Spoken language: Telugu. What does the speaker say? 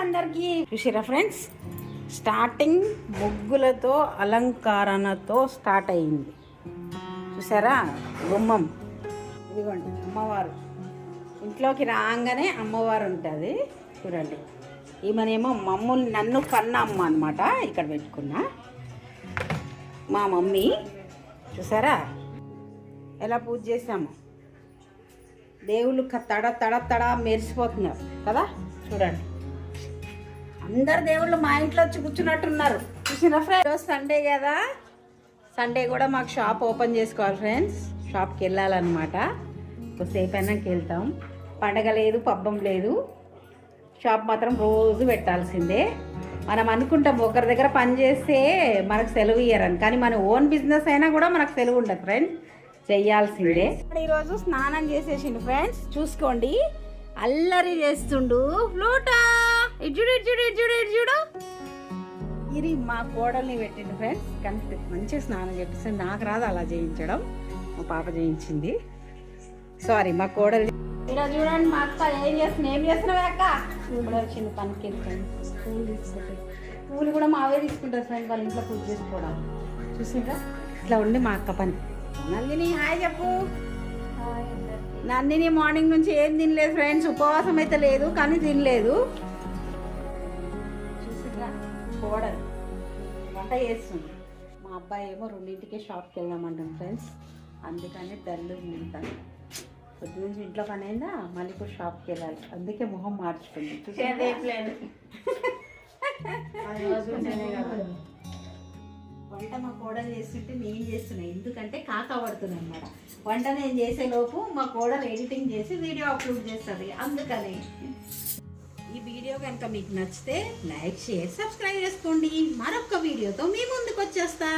అందరికీ చూసిరా ఫ్రెండ్స్, స్టార్టింగ్ ముగ్గులతో అలంకరణతో స్టార్ట్ అయ్యింది. చూసారా గుమ్మం, ఇదిగోండి అమ్మవారు. ఇంట్లోకి రాగానే అమ్మవారు ఉంటుంది చూడండి. ఈమెనేమో నన్ను కన్న అమ్మ అనమాట. ఇక్కడ పెట్టుకున్నా మా మమ్మీ. చూసారా ఎలా పూజ చేసాము. దేవుళ్ళు తడ తడ తడ మెరిసిపోతున్నారు కదా. చూడండి అందరు దేవుళ్ళు మా ఇంట్లో వచ్చి కూర్చున్నట్టున్నారు. చూసిన ఫ్రెండ్స్, సండే కదా, సండే కూడా మాకు షాప్ ఓపెన్ చేసుకోవాలి ఫ్రెండ్స్. షాప్కి వెళ్ళాలన్నమాట. కొద్దిసేపు అయినాక వెళ్తాం. పండగ లేదు, పబ్బం లేదు, షాప్ మాత్రం రోజు పెట్టాల్సిందే. మనం అనుకుంటాం ఒకరి దగ్గర పని చేస్తే మనకు సెలవు ఇయ్యరని, కానీ మన ఓన్ బిజినెస్ అయినా కూడా మనకు సెలవు ఉండదు ఫ్రెండ్స్, చెయ్యాల్సిందే. ఈరోజు స్నానం చేసేసిండు ఫ్రెండ్స్. చూసుకోండి అల్లరి చేస్తుండు. ఫ్లూటా ఇడ్జుడు ఇడ్జుడు ఇడ్జుడు ఇడ్జుడు. ఇది మా కోడల్ని పెట్టిండు ఫ్రెండ్స్. కానీ మంచిగా స్నానం చేపిస్తుంది. నాకు రాదు అలా చేయించడం, మా పాప చేయించింది. సారీ మా కోడలు. ఇలా చూడండి మా అక్క ఏం చేస్తున్నావు అక్క? ఇప్పుడు వచ్చింది పనికి వెళ్తాను. పూలు తీసుకుంటాయి. పూలు కూడా మావే తీసుకుంటారు ఫ్రెండ్, వాళ్ళ ఇంట్లో పూజ చేసుకోవడం. చూసిందా ఇట్లా ఉండి మా అక్క పని. నందిని హాయ్ చెప్పు. నందిని మార్నింగ్ నుంచి ఏం తినలేదు ఫ్రెండ్స్. ఉపవాసం అయితే లేదు కానీ తినలేదు. చూసిందా కోడలు వంట చేస్తుంది. మా అబ్బాయి ఏమో 2ంటికే షాప్కి వెళ్దామంటాను ఫ్రెండ్స్. అందుకని డల్లు ఉంటాను. పొద్దు నుంచి ఇంట్లో పని అయిందా, మళ్ళీ ఇప్పుడు షాప్కి వెళ్ళాలి. అందుకే మొహం మార్చుకుంది. వంట మా కోడలు చేస్తుంటే నేను చేస్తున్నాను, ఎందుకంటే కాకా పడుతుంది అనమాట. వంట నేను చేసేలోపు మా కోడలు ఎడిటింగ్ చేసి వీడియో అప్లోడ్ చేస్తుంది. అందుకని ఈ వీడియో కనుక మీకు నచ్చితే లైక్, షేర్, సబ్స్క్రైబ్ చేసుకోండి. మరొక వీడియోతో మీ ముందుకు వచ్చేస్తా.